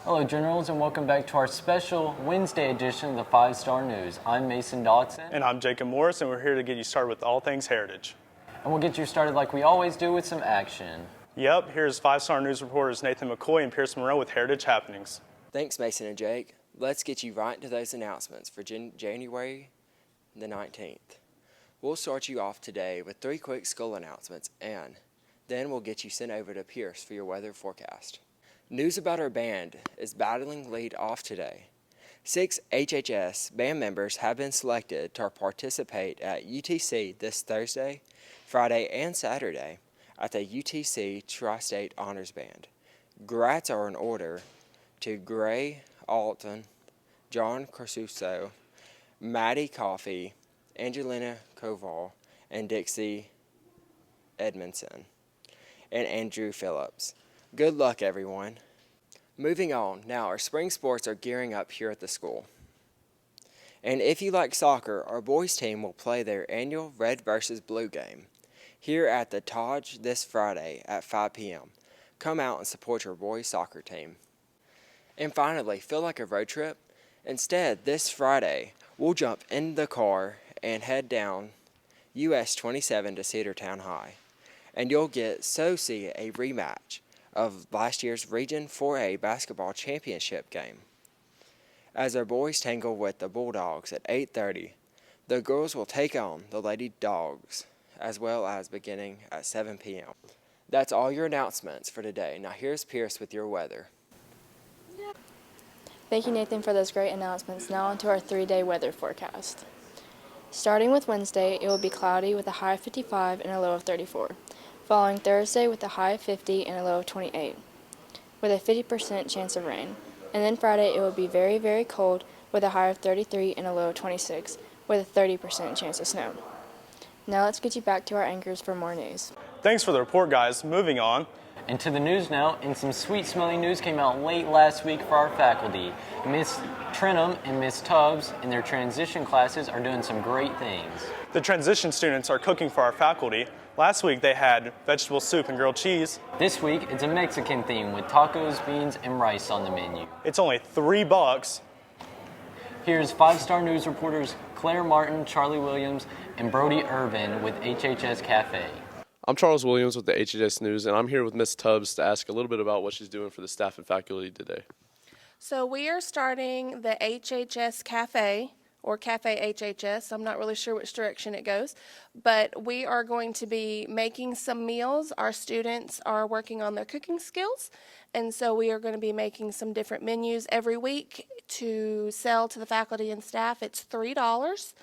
Hello Generals, and welcome back to our special Wednesday edition of the 5-Star News. I'm Mason Dodson. And I'm Jacob Morris, and we're here to get you started with all things heritage. And we'll get you started like we always do with some action. Yep, here's 5-Star News reporters Nathan McCoy and Pierce Monroe with Heritage Happenings. Thanks, Mason and Jake. Let's get you right into those announcements for January the 19th. We'll start you off today with 3 quick school announcements, and then we'll get you sent over to Pierce for your weather forecast. News about our band is battling lead off today. 6 HHS band members have been selected to participate at UTC this Thursday, Friday, and Saturday at the UTC Tri-State Honors Band. Grats are in order to Gray Alton, John Corsuso, Maddie Coffey, Angelina Koval, and Dixie Edmondson, and Andrew Phillips. Good luck, everyone. Moving on, now our spring sports are gearing up here at the school. And if you like soccer, our boys team will play their annual Red versus Blue game here at the Taj this Friday at 5 p.m. Come out and support your boys soccer team. And finally, feel like a road trip? Instead, this Friday, we'll jump in the car and head down US 27 to Cedartown High. And you'll see a rematch of last year's Region 4A basketball championship game. As our boys tangle with the Bulldogs at 8:30, the girls will take on the Lady Dogs, as well as beginning at 7 p.m. That's all your announcements for today. Now here's Pierce with your weather. Thank you, Nathan, for those great announcements. Now on to our 3-day weather forecast. Starting with Wednesday, it will be cloudy with a high of 55 and a low of 34. Following Thursday with a high of 50 and a low of 28, with a 50% chance of rain. And then Friday it will be very, very cold with a high of 33 and a low of 26, with a 30% chance of snow. Now let's get you back to our anchors for more news. Thanks for the report, guys. Moving on. And to the news now, and some sweet-smelling news came out late last week for our faculty. Miss Trenum and Miss Tubbs in their transition classes are doing some great things. The transition students are cooking for our faculty. Last week they had vegetable soup and grilled cheese. This week it's a Mexican theme with tacos, beans, and rice on the menu. It's only $3. Here's 5-Star News reporters Claire Martin, Charlie Williams, and Brody Irvin with HHS Cafe. I'm Charles Williams with the HHS News, and I'm here with Miss Tubbs to ask a little bit about what she's doing for the staff and faculty today. So we are starting the HHS Cafe, or Cafe HHS. I'm not really sure which direction it goes, but we are going to be making some meals. Our students are working on their cooking skills, and so we are going to be making some different menus every week to sell to the faculty and staff. It's $3.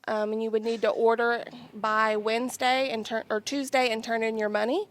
And you would need to order by Wednesday or Tuesday and turn in your money.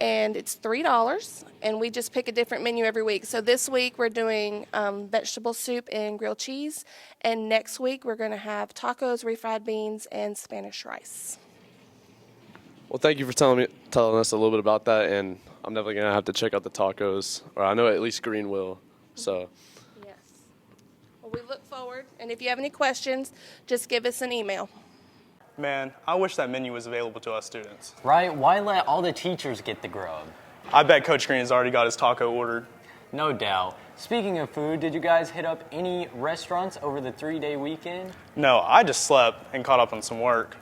And it's $3, and we just pick a different menu every week. So this week we're doing vegetable soup and grilled cheese, and next week we're going to have tacos, refried beans, and Spanish rice. Well, thank you for telling us a little bit about that, and I'm definitely going to have to check out the tacos, or I know at least Green will. So. Yes. Well, we look forward, and if you have any questions, just give us an email. Man, I wish that menu was available to us students. Right? Why let all the teachers get the grub? I bet Coach Green has already got his taco ordered. No doubt. Speaking of food, did you guys hit up any restaurants over the 3-day weekend? No, I just slept and caught up on some work.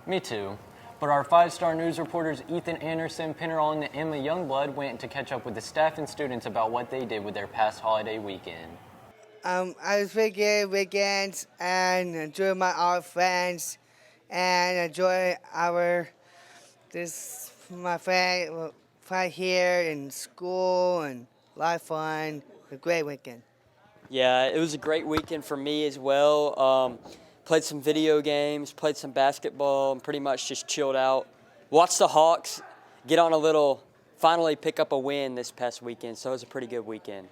Me too. But our 5-Star News reporters Ethan Anderson, Pinnerall, and Emma Youngblood went to catch up with the staff and students about what they did with their past holiday weekend. I was pretty good weekends and enjoyed my old friends and enjoy my friend right here in school and a lot of fun. A great weekend. Yeah, it was a great weekend for me as well. Played some video games, played some basketball, and pretty much just chilled out. Watched the Hawks finally pick up a win this past weekend, so it was a pretty good weekend.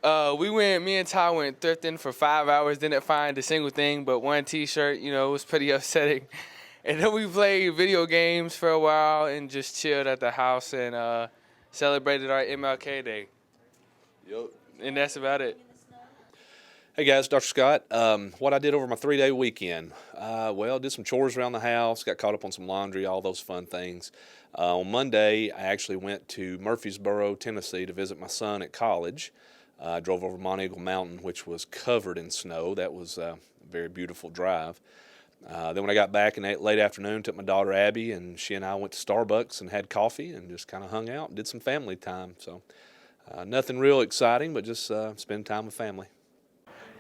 Me and Ty went thrifting for 5 hours, didn't find a single thing but one T-shirt. You know, it was pretty upsetting. And then we played video games for a while and just chilled at the house and celebrated our MLK Day. Yep. And that's about it. Hey guys, Dr. Scott. What I did over my 3-day weekend, did some chores around the house, got caught up on some laundry, all those fun things. On Monday, I actually went to Murfreesboro, Tennessee to visit my son at college. I drove over Mount Eagle Mountain, which was covered in snow. That was a very beautiful drive. Then when I got back in late afternoon, took my daughter Abby, and she and I went to Starbucks and had coffee and just kind of hung out and did some family time. So nothing real exciting, but just spend time with family.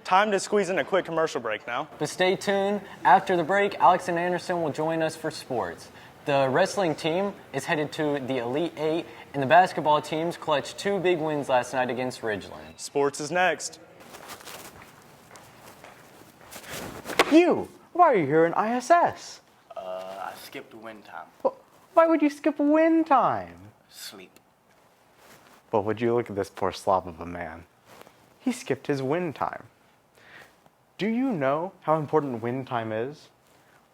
Time to squeeze in a quick commercial break now. But stay tuned. After the break, Alex and Anderson will join us for sports. The wrestling team is headed to the Elite Eight, and the basketball teams clutched 2 big wins last night against Ridgeland. Sports is next. You! Why are you here in ISS? I skipped win time. Why would you skip win time? Sleep. Well, would you look at this poor slob of a man? He skipped his win time. Do you know how important win time is?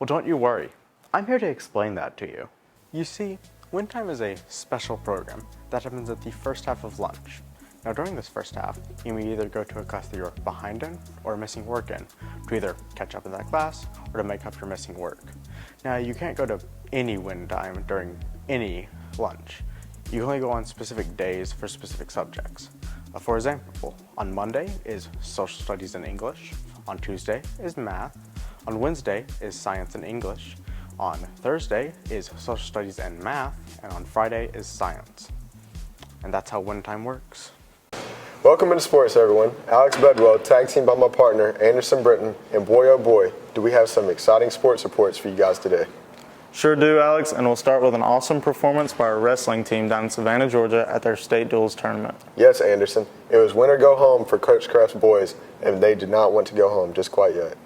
Well, don't you worry. I'm here to explain that to you. You see, win time is a special program that happens at the first half of lunch. Now, during this first half, you may either go to a class that you're behind in or missing work in to either catch up in that class or to make up your missing work. Now, you can't go to any win time during any lunch. You only go on specific days for specific subjects. For example, on Monday is social studies and English. On Tuesday is math. On Wednesday is science and English. On Thursday is social studies and math. And on Friday is science. And that's how win time works. Welcome into sports, everyone. Alex Bedwell, tag team by my partner, Anderson Britton, and boy oh boy, do we have some exciting sports reports for you guys today. Sure do, Alex, and we'll start with an awesome performance by our wrestling team down in Savannah, Georgia at their state duels tournament. Yes, Anderson. It was win or go home for Coach Kraft's boys, and they did not want to go home just quite yet.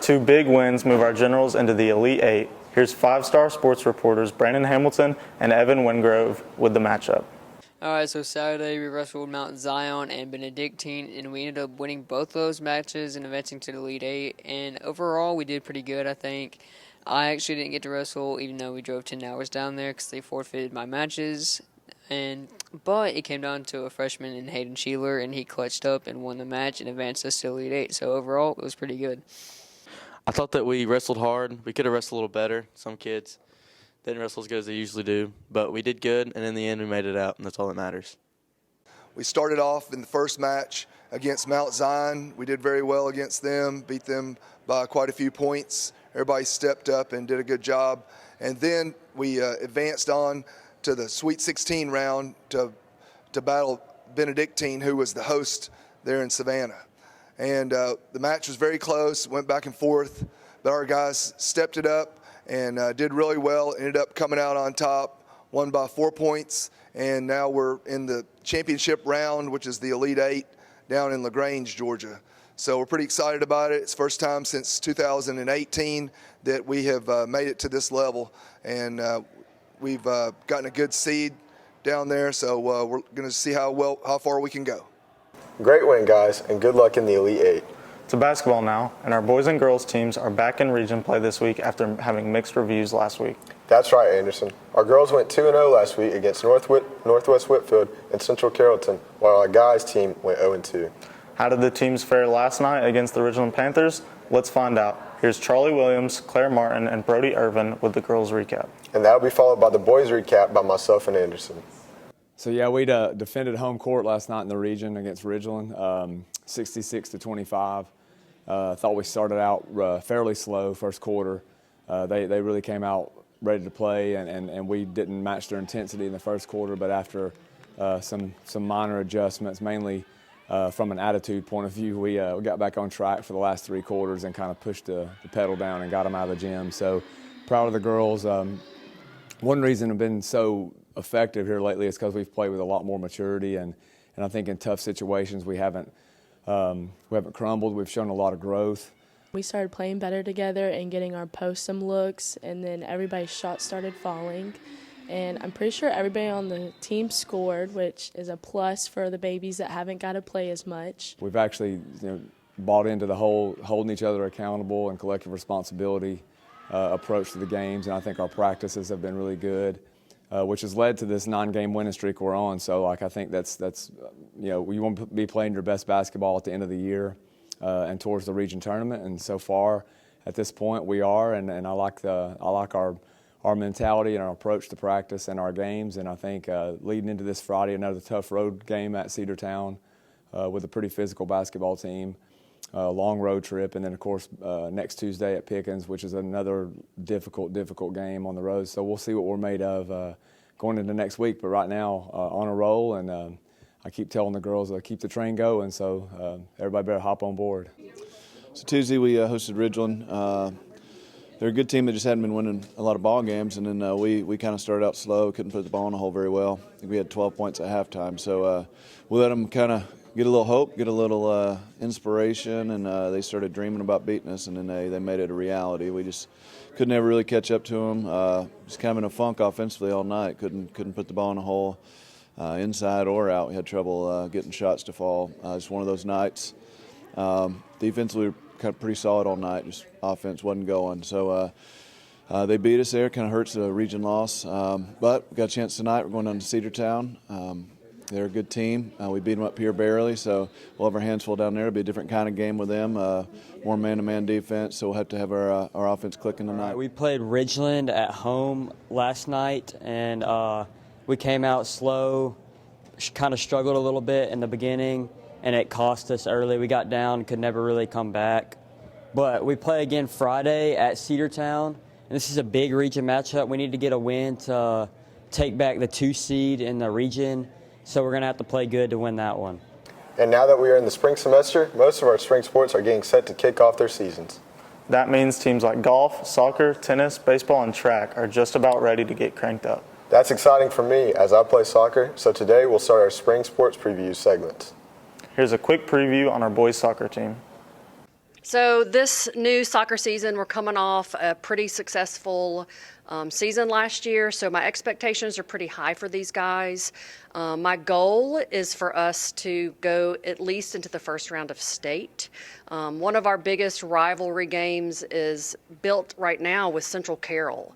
2 big wins move our Generals into the Elite Eight. Here's 5-star sports reporters Brandon Hamilton and Evan Wingrove with the matchup. All right, so Saturday we wrestled Mount Zion and Benedictine, and we ended up winning both those matches and advancing to the Elite Eight. And overall, we did pretty good, I think. I actually didn't get to wrestle, even though we drove 10 hours down there because they forfeited my matches. But it came down to a freshman in Hayden Sheeler, and he clutched up and won the match and advanced us to Elite Eight. So overall, it was pretty good. I thought that we wrestled hard. We could have wrestled a little better. Some kids didn't wrestle as good as they usually do. But we did good, and in the end, we made it out, and that's all that matters. We started off in the first match against Mount Zion. We did very well against them, beat them by quite a few points. Everybody stepped up and did a good job. And then we advanced on to the Sweet 16 round to battle Benedictine, who was the host there in Savannah. And the match was very close, went back and forth, but our guys stepped it up and did really well, ended up coming out on top, won by 4 points, and now we're in the championship round, which is the Elite Eight, down in LaGrange, Georgia. So we're pretty excited about it. It's the first time since 2018 that we have made it to this level, and we've gotten a good seed down there, so we're going to see how far we can go. Great win, guys, and good luck in the Elite Eight. To basketball now, and our boys and girls teams are back in region play this week after having mixed reviews last week. That's right, Anderson. Our girls went 2-0 last week against Northwest Whitfield and Central Carrollton, while our guys team went 0-2. How did the teams fare last night against the Ridgeland Panthers? Let's find out. Here's Charlie Williams, Claire Martin, and Brody Irvin with the girls' recap. And that'll be followed by the boys' recap by myself and Anderson. So yeah, we defended home court last night in the region against Ridgeland, 66-25. Thought we started out fairly slow first quarter. They really came out ready to play, and we didn't match their intensity in the first quarter. But after some minor adjustments, mainly from an attitude point of view, we got back on track for the last 3 quarters and kind of pushed the pedal down and got them out of the gym. So proud of the girls. One reason I've been so effective here lately is because we've played with a lot more maturity, and I think in tough situations we haven't crumbled. We've shown a lot of growth. We started playing better together and getting our post some looks, and then everybody's shots started falling. and I'm pretty sure everybody on the team scored, which is a plus for the babies that haven't got to play as much. We've actually bought into the whole holding each other accountable and collective responsibility approach to the games, and I think our practices have been really good, which has led to this 9-game winning streak we're on. So, I think that's you want to be playing your best basketball at the end of the year and towards the region tournament. And so far, at this point, we are, and I like our mentality and our approach to practice and our games. And I think leading into this Friday, another tough road game at Cedartown with a pretty physical basketball team. Long road trip, and then of course next Tuesday at Pickens, which is another difficult game on the road. So we'll see what we're made of going into next week. But right now, on a roll, and I keep telling the girls keep the train going. So everybody better hop on board. So Tuesday we hosted Ridgeland. They're a good team that just hadn't been winning a lot of ball games, and then we kind of started out slow, couldn't put the ball in the hole very well. I think we had 12 points at halftime. So we let them kind of get a little hope, get a little inspiration, and they started dreaming about beating us, and then they made it a reality. We just could never really catch up to them. Just kind of in a funk offensively all night. Couldn't put the ball in the hole, inside or out. We had trouble getting shots to fall. Just one of those nights. Defensively, we were kind of pretty solid all night. Just offense wasn't going. So they beat us there. Kind of hurts the region loss. But we got a chance tonight. We're going down to Cedartown. They're a good team. We beat them up here barely, so we'll have our hands full down there. It'll be a different kind of game with them, more man-to-man defense, so we'll have to have our offense clicking tonight. We played Ridgeland at home last night, and we came out slow, kind of struggled a little bit in the beginning, and it cost us early. We got down, could never really come back. But we play again Friday at Cedartown, and this is a big region matchup. We need to get a win to take back the 2 seed in the region. So we're going to have to play good to win that one. And now that we are in the spring semester, most of our spring sports are getting set to kick off their seasons. That means teams like golf, soccer, tennis, baseball, and track are just about ready to get cranked up. That's exciting for me as I play soccer, so today we'll start our spring sports preview segments. Here's a quick preview on our boys soccer team. So this new soccer season, we're coming off a pretty successful season last year, so my expectations are pretty high for these guys. My goal is for us to go at least into the first round of state. One of our biggest rivalry games is built right now with Central Carroll.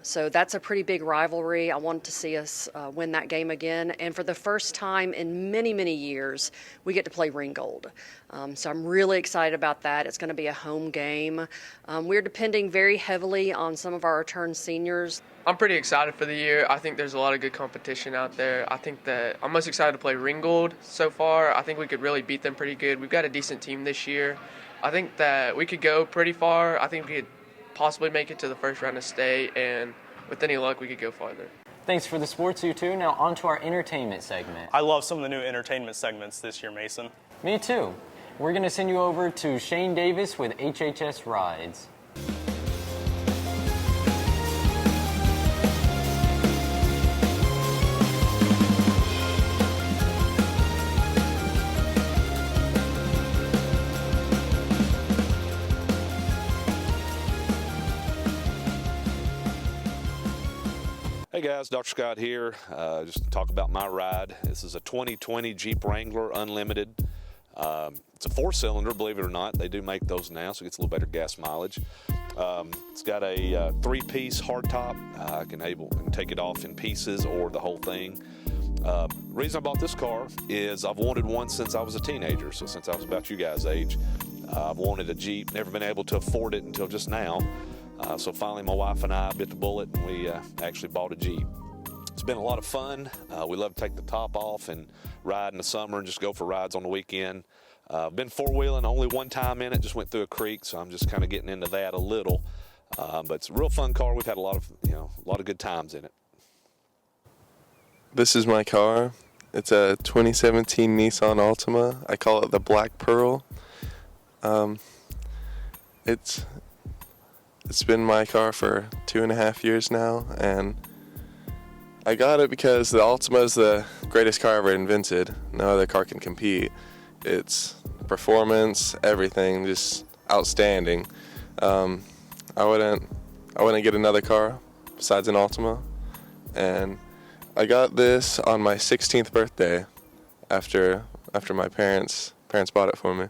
So that's a pretty big rivalry. I want to see us win that game again. And for the first time in many, many years, we get to play Ringgold. So I'm really excited about that. It's going to be a home game. We're depending very heavily on some of our return seniors. I'm pretty excited for the year. I think there's a lot of good competition out there. I think that I'm most excited to play Ringgold so far. I think we could really beat them pretty good. We've got a decent team this year. I think that we could go pretty far. I think we could possibly make it to the first round of state, and with any luck, we could go farther. Thanks for the sports, you two. Now on to our entertainment segment. I love some of the new entertainment segments this year, Mason. Me too. We're going to send you over to Shane Davis with HHS Rides. Hey guys, Dr. Scott here. Just to talk about my ride. This is a 2020 Jeep Wrangler Unlimited. It's a 4-cylinder, believe it or not. They do make those now, so it gets a little better gas mileage. It's got a 3-piece hardtop. I can take it off in pieces or the whole thing. The reason I bought this car is I've wanted one since I was a teenager, so since I was about you guys' age. I've wanted a Jeep, never been able to afford it until just now. So finally my wife and I bit the bullet and we actually bought a Jeep. It's been a lot of fun. We love to take the top off and ride in the summer and just go for rides on the weekend. Been four-wheeling only one time in it, just went through a creek, so I'm just kind of getting into that a little. But it's a real fun car. We've had a lot of good times in it. This is my car. It's a 2017 Nissan Altima. I call it the Black Pearl. It's been my car for 2.5 years now, and I got it because the Altima is the greatest car ever invented. No other car can compete. It's performance, everything, just outstanding. I wouldn't get another car besides an Altima. and I got this on my 16th birthday after my parents bought it for me.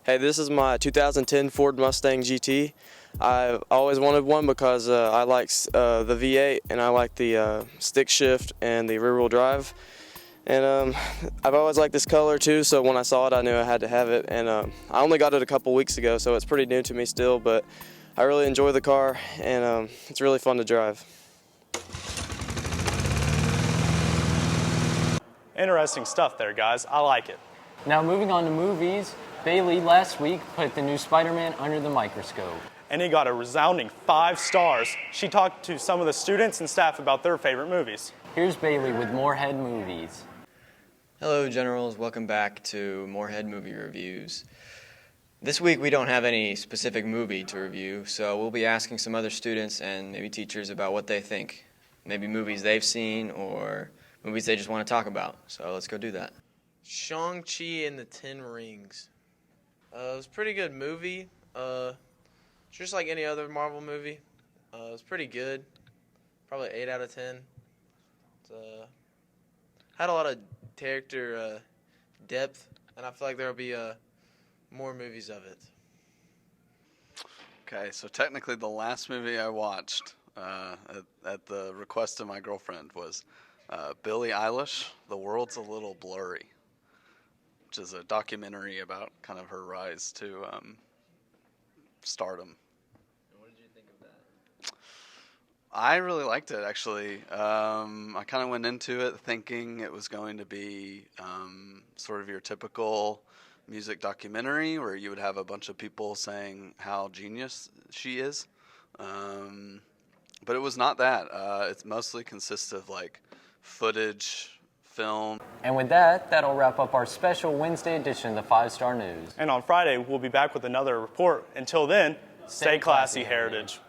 Hey, this is my 2010 Ford Mustang GT. I've always wanted one because I like the V8 and I like the stick shift and the rear wheel drive. And I've always liked this color too, so when I saw it I knew I had to have it. And I only got it a couple weeks ago, so it's pretty new to me still, but I really enjoy the car and it's really fun to drive. Interesting stuff there, guys. I like it. Now moving on to movies, Bailey last week put the new Spider-Man under the microscope. And he got a resounding 5 stars. She talked to some of the students and staff about their favorite movies. Here's Bailey with Moorhead Movies. Hello, Generals. Welcome back to Moorhead Movie Reviews. This week we don't have any specific movie to review, so we'll be asking some other students and maybe teachers about what they think. Maybe movies they've seen or movies they just want to talk about. So let's go do that. Shang-Chi and the 10 Rings. It was a pretty good movie. Just like any other Marvel movie. It was pretty good. Probably 8 out of 10. Had a lot of character depth, and I feel like there will be more movies of it. Okay, so technically the last movie I watched at the request of my girlfriend was Billie Eilish, The World's a Little Blurry, which is a documentary about kind of her rise to stardom. And what did you think of that? I really liked it, actually. I kind of went into it thinking it was going to be sort of your typical music documentary where you would have a bunch of people saying how genius she is. But it was not that. It mostly consists of like footage, film. And with that, that'll wrap up our special Wednesday edition of the 5-Star News. And on Friday, we'll be back with another report. Until then, stay classy, Heritage.